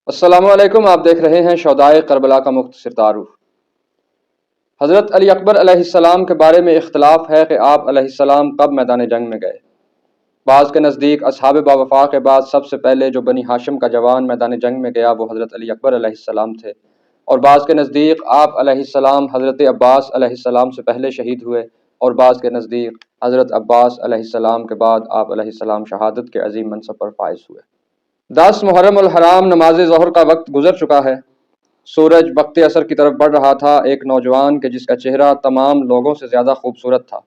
السلام علیکم، آپ دیکھ رہے ہیں شہدائے کربلا کا مختصر تعارف۔ حضرت علی اکبر علیہ السلام کے بارے میں اختلاف ہے کہ آپ علیہ السلام کب میدان جنگ میں گئے۔ بعض کے نزدیک اصحاب باوفا کے بعد سب سے پہلے جو بنی ہاشم کا جوان میدان جنگ میں گیا وہ حضرت علی اکبر علیہ السلام تھے، اور بعض کے نزدیک آپ علیہ السلام حضرت عباس علیہ السلام سے پہلے شہید ہوئے، اور بعض کے نزدیک حضرت عباس علیہ السلام کے بعد آپ علیہ السلام شہادت کے عظیم منصب پر فائز ہوئے۔ 10 محرم الحرام نماز ظہر کا وقت گزر چکا ہے۔ سورج وقت عصر کی طرف بڑھ رہا تھا۔ ایک نوجوان کہ جس کا چہرہ تمام لوگوں سے زیادہ خوبصورت تھا،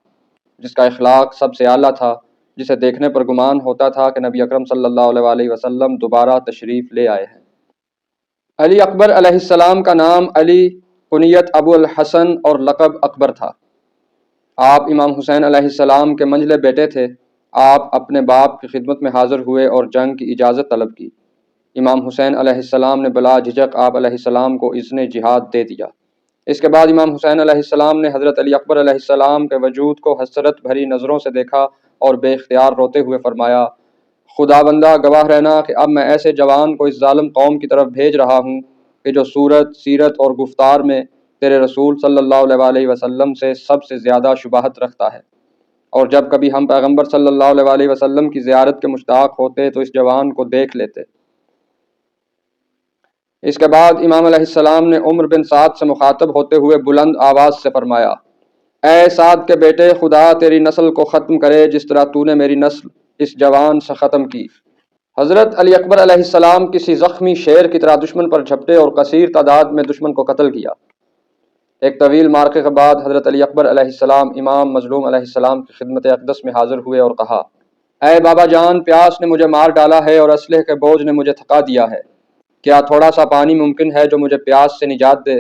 جس کا اخلاق سب سے اعلیٰ تھا، جسے دیکھنے پر گمان ہوتا تھا کہ نبی اکرم صلی اللہ علیہ وسلم دوبارہ تشریف لے آئے ہیں۔ علی اکبر علیہ السلام کا نام علی، کنیت ابو الحسن اور لقب اکبر تھا۔ آپ امام حسین علیہ السلام کے منجلے بیٹے تھے۔ آپ اپنے باپ کی خدمت میں حاضر ہوئے اور جنگ کی اجازت طلب کی۔ امام حسین علیہ السلام نے بلا جھجک آپ علیہ السلام کو اذن جہاد دے دیا۔ اس کے بعد امام حسین علیہ السلام نے حضرت علی اکبر علیہ السلام کے وجود کو حسرت بھری نظروں سے دیکھا اور بے اختیار روتے ہوئے فرمایا، خدا بندہ گواہ رہنا کہ اب میں ایسے جوان کو اس ظالم قوم کی طرف بھیج رہا ہوں کہ جو صورت، سیرت اور گفتار میں تیرے رسول صلی اللہ علیہ وسلم سے سب سے زیادہ شباہت رکھتا ہے، اور جب کبھی ہم پیغمبر صلی اللہ علیہ وسلم کی زیارت کے مشتاق ہوتے تو اس جوان کو دیکھ لیتے۔ اس کے بعد امام علیہ السلام نے عمر بن سعد سے مخاطب ہوتے ہوئے بلند آواز سے فرمایا، اے سعد کے بیٹے، خدا تیری نسل کو ختم کرے جس طرح تو نے میری نسل اس جوان سے ختم کی۔ حضرت علی اکبر علیہ السلام کسی زخمی شیر کی طرح دشمن پر جھپٹے اور کثیر تعداد میں دشمن کو قتل کیا۔ ایک طویل معرکے کے بعد حضرت علی اکبر علیہ السلام امام مظلوم علیہ السلام کی خدمت اقدس میں حاضر ہوئے اور کہا، اے بابا جان، پیاس نے مجھے مار ڈالا ہے اور اسلحے کے بوجھ نے مجھے تھکا دیا ہے، کیا تھوڑا سا پانی ممکن ہے جو مجھے پیاس سے نجات دے؟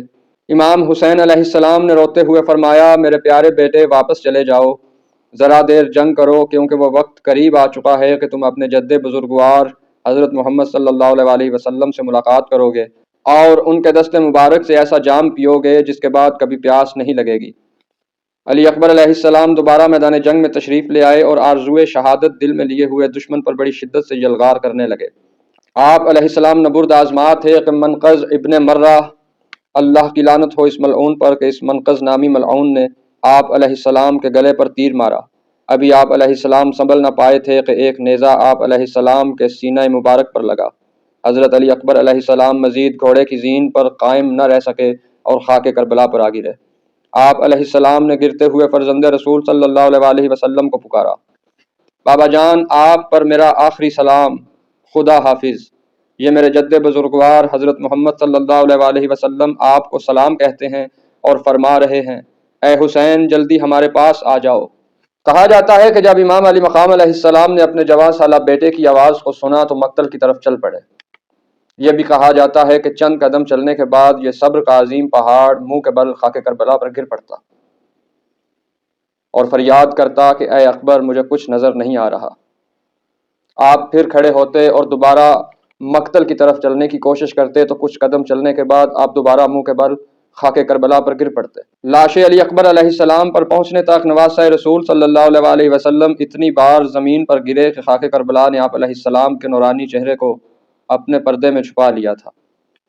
امام حسین علیہ السلام نے روتے ہوئے فرمایا، میرے پیارے بیٹے، واپس چلے جاؤ، ذرا دیر جنگ کرو، کیونکہ وہ وقت قریب آ چکا ہے کہ تم اپنے جد بزرگوار حضرت محمد صلی اللہ علیہ وسلم سے ملاقات کرو گے اور ان کے دست مبارک سے ایسا جام پیو گے جس کے بعد کبھی پیاس نہیں لگے گی۔ علی اکبر علیہ السلام دوبارہ میدان جنگ میں تشریف لے آئے اور آرزوئے شہادت دل میں لیے ہوئے دشمن پر بڑی شدت سے یلغار کرنے لگے۔ آپ علیہ السلام نبرد آزما تھے کہ منقذ ابن مرہ، اللہ کی لعنت ہو اس ملعون پر کہ اس منقذ نامی ملعون نے آپ علیہ السلام کے گلے پر تیر مارا۔ ابھی آپ علیہ السلام سنبھل نہ پائے تھے کہ ایک نیزہ آپ علیہ السلام کے سینہ مبارک پر لگا۔ حضرت علی اکبر علیہ السلام مزید گھوڑے کی زین پر قائم نہ رہ سکے اور خاک کربلا پر آ گرے۔ آپ علیہ السلام نے گرتے ہوئے فرزند رسول صلی اللہ علیہ وسلم کو پکارا، بابا جان، آپ پر میرا آخری سلام، خدا حافظ۔ یہ میرے جد بزرگوار حضرت محمد صلی اللہ علیہ وسلم آپ کو سلام کہتے ہیں اور فرما رہے ہیں، اے حسین، جلدی ہمارے پاس آ جاؤ۔ کہا جاتا ہے کہ جب امام علی مقام علیہ السلام نے اپنے جوان سالہ بیٹے کی آواز کو سنا تو مقتل کی طرف چل پڑے۔ یہ بھی کہا جاتا ہے کہ چند قدم چلنے کے بعد یہ صبر کا عظیم پہاڑ منہ کے بل خاک کربلا پر گر پڑتا اور فریاد کرتا کہ اے اکبر، مجھے کچھ نظر نہیں آ رہا۔ آپ پھر کھڑے ہوتے اور دوبارہ مقتل کی طرف چلنے کی کوشش کرتے تو کچھ قدم چلنے کے بعد آپ دوبارہ منہ کے بل خاک کربلا پر گر پڑتے۔ لاش علی اکبر علیہ السلام پر پہنچنے تک نواسہ رسول صلی اللہ علیہ وسلم اتنی بار زمین پر گرے کہ خاک کربلا نے آپ علیہ السلام کے نورانی چہرے کو اپنے پردے میں چھپا لیا تھا۔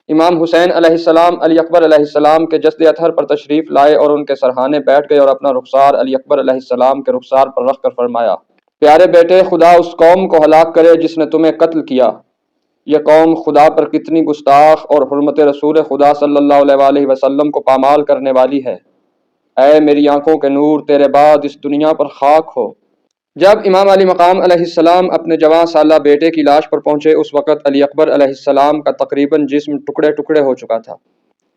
امام حسین علیہ السلام علی اکبر علیہ السلام کے جسد اطہر پر تشریف لائے اور ان کے سرہانے بیٹھ گئے اور اپنا رخسار علی اکبر علیہ السلام کے رخسار پر رکھ کر فرمایا، پیارے بیٹے، خدا اس قوم کو ہلاک کرے جس نے تمہیں قتل کیا۔ یہ قوم خدا پر کتنی گستاخ اور حرمت رسول خدا صلی اللہ علیہ وسلم کو پامال کرنے والی ہے۔ اے میری آنکھوں کے نور، تیرے بعد اس دنیا پر خاک ہو۔ جب امام علی مقام علیہ السلام اپنے جوان سالہ بیٹے کی لاش پر پہنچے اس وقت علی اکبر علیہ السلام کا تقریباً جسم ٹکڑے ٹکڑے ہو چکا تھا۔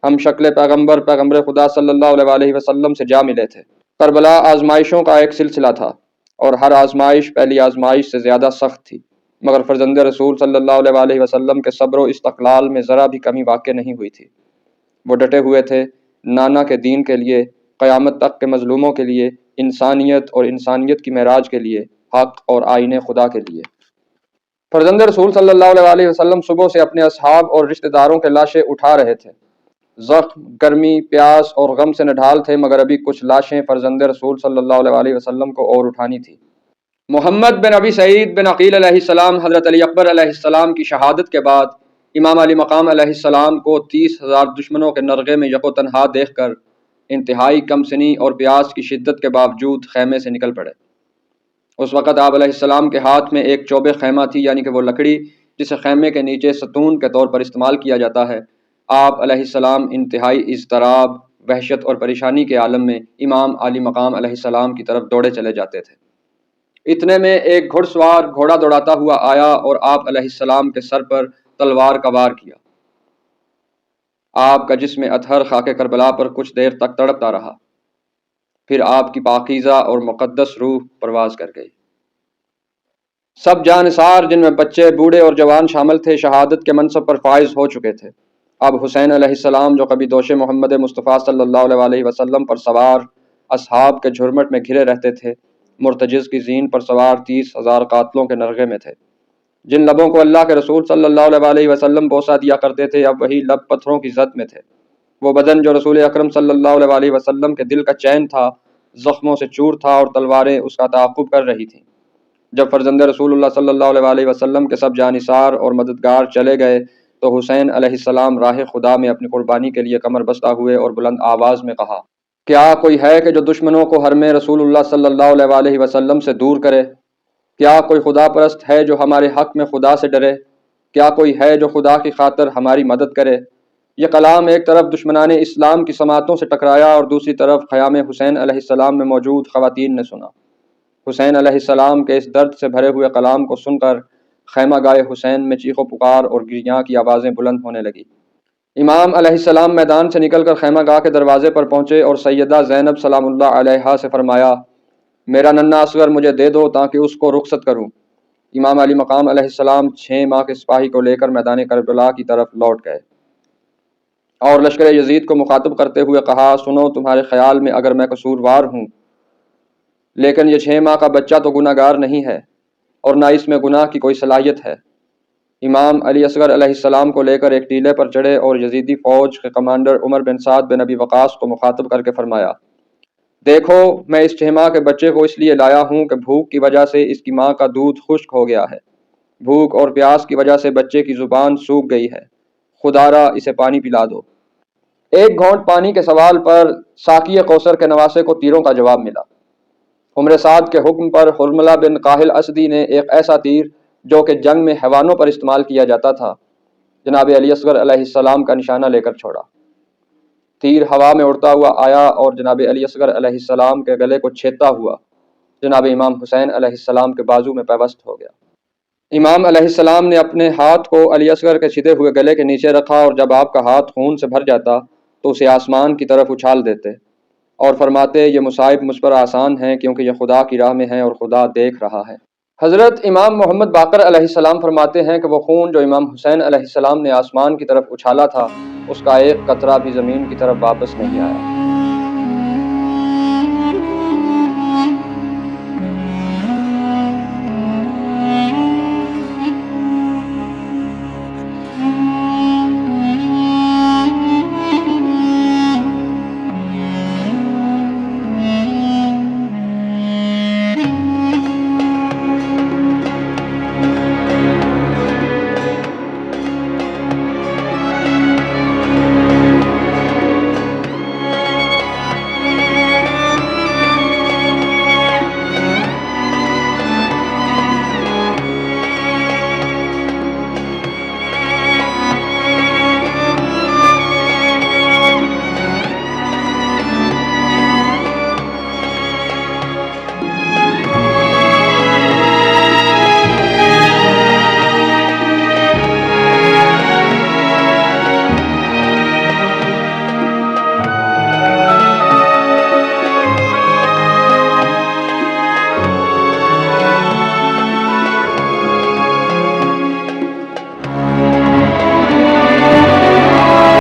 ہم شکل پیغمبر خدا صلی اللہ علیہ وسلم سے جا ملے تھے۔ کربلا آزمائشوں کا ایک سلسلہ تھا اور ہر آزمائش پہلی آزمائش سے زیادہ سخت تھی، مگر فرزند رسول صلی اللہ علیہ وسلم کے صبر و استقلال میں ذرا بھی کمی واقع نہیں ہوئی تھی۔ وہ ڈٹے ہوئے تھے نانا کے دین کے لیے، قیامت تک کے مظلوموں کے لیے، انسانیت اور انسانیت کی معراج کے لیے، حق اور آئین خدا کے لیے۔ فرزند رسول صلی اللہ علیہ وسلم صبح سے اپنے اصحاب اور رشتہ داروں کے لاشیں اٹھا رہے تھے۔ زخم، گرمی، پیاس اور غم سے نڈھال تھے، مگر ابھی کچھ لاشیں فرزند رسول صلی اللہ علیہ وسلم کو اور اٹھانی تھی۔ محمد بن ابی سعید بن عقیل علیہ السلام حضرت علی اکبر علیہ السلام کی شہادت کے بعد امام علی مقام علیہ السلام کو 30,000 دشمنوں کے نرغے میں یکو تنہا دیکھ کر انتہائی کم سنی اور پیاس کی شدت کے باوجود خیمے سے نکل پڑے۔ اس وقت آپ علیہ السلام کے ہاتھ میں ایک چوبے خیمہ تھی، یعنی کہ وہ لکڑی جسے خیمے کے نیچے ستون کے طور پر استعمال کیا جاتا ہے۔ آپ علیہ السلام انتہائی اضطراب، وحشت اور پریشانی کے عالم میں امام علی مقام علیہ السلام کی طرف دوڑے چلے جاتے تھے۔ اتنے میں ایک گھڑ سوار گھوڑا دوڑاتا ہوا آیا اور آپ علیہ السلام کے سر پر تلوار کا وار کیا۔ آپ کا جسم اطہر خاک کربلا پر کچھ دیر تک تڑپتا رہا، پھر آپ کی پاکیزہ اور مقدس روح پرواز کر گئی۔ سب جانثار، جن میں بچے، بوڑھے اور جوان شامل تھے، شہادت کے منصب پر فائز ہو چکے تھے۔ اب حسین علیہ السلام، جو کبھی دوش محمد مصطفیٰ صلی اللہ علیہ وسلم پر سوار اصحاب کے جھرمٹ میں گھرے رہتے تھے، مرتجز کی زین پر سوار 30,000 قاتلوں کے نرغے میں تھے۔ جن لبوں کو اللہ کے رسول صلی اللہ علیہ وسلم بوسہ دیا کرتے تھے، اب وہی لب پتھروں کی زد میں تھے۔ وہ بدن جو رسول اکرم صلی اللہ علیہ وسلم کے دل کا چین تھا، زخموں سے چور تھا اور تلواریں اس کا تعاقب کر رہی تھیں۔ جب فرزند رسول اللہ صلی اللہ علیہ وسلم کے سب جانثار اور مددگار چلے گئے تو حسین علیہ السلام راہ خدا میں اپنی قربانی کے لیے کمر بستہ ہوئے اور بلند آواز میں کہا، کیا کوئی ہے کہ جو دشمنوں کو حرم رسول اللہ صلی اللہ علیہ وسلم سے دور کرے؟ کیا کوئی خدا پرست ہے جو ہمارے حق میں خدا سے ڈرے؟ کیا کوئی ہے جو خدا کی خاطر ہماری مدد کرے؟ یہ کلام ایک طرف دشمنان اسلام کی سماعتوں سے ٹکرایا اور دوسری طرف خیام حسین علیہ السلام میں موجود خواتین نے سنا۔ حسین علیہ السلام کے اس درد سے بھرے ہوئے کلام کو سن کر خیمہ گاہ حسین میں چیخ و پکار اور گریاں کی آوازیں بلند ہونے لگی۔ امام علیہ السلام میدان سے نکل کر خیمہ گاہ کے دروازے پر پہنچے اور سیدہ زینب سلام اللہ علیہا سے فرمایا، میرا ننھا اصغر مجھے دے دو تاکہ اس کو رخصت کروں۔ امام علی مقام علیہ السلام 6 ماہ کے سپاہی کو لے کر میدان کربلا کی طرف لوٹ گئے اور لشکر یزید کو مخاطب کرتے ہوئے کہا، سنو، تمہارے خیال میں اگر میں قصوروار ہوں، لیکن یہ 6 ماہ کا بچہ تو گناہ گار نہیں ہے اور نہ اس میں گناہ کی کوئی صلاحیت ہے۔ امام علی اصغر علیہ السلام کو لے کر ایک ٹیلے پر چڑھے اور یزیدی فوج کے کمانڈر عمر بن سعد بن ابی وقاص کو مخاطب کر کے فرمایا، دیکھو، میں اس 6 ماہ کے بچے کو اس لیے لایا ہوں کہ بھوک کی وجہ سے اس کی ماں کا دودھ خشک ہو گیا ہے۔ بھوک اور پیاس کی وجہ سے بچے کی زبان سوکھ گئی ہے، خدا را اسے پانی پلا دو۔ ایک گھونٹ پانی کے سوال پر ساقی کوثر کے نواسے کو تیروں کا جواب ملا۔ عمر سعد کے حکم پر حرملہ بن قاہل اسدی نے ایک ایسا تیر جو کہ جنگ میں حیوانوں پر استعمال کیا جاتا تھا، جناب علی اصغر علیہ السلام کا نشانہ لے کر چھوڑا۔ تیر ہوا میں اڑتا ہوا آیا اور جناب علی اصغر علیہ السلام کے گلے کو چھیدتا ہوا جناب امام حسین علیہ السلام کے بازو میں پیوست ہو گیا۔ امام علیہ السلام نے اپنے ہاتھ کو علی اصغر کے چھدے ہوئے گلے کے نیچے رکھا اور جب آپ کا ہاتھ خون سے بھر جاتا تو اسے آسمان کی طرف اچھال دیتے اور فرماتے، یہ مصائب مجھ پر آسان ہیں کیونکہ یہ خدا کی راہ میں ہیں اور خدا دیکھ رہا ہے۔ حضرت امام محمد باقر علیہ السلام فرماتے ہیں کہ وہ خون جو امام حسین علیہ السلام نے آسمان کی طرف اچھالا تھا، اس کا ایک قطرہ بھی زمین کی طرف واپس نہیں آیا۔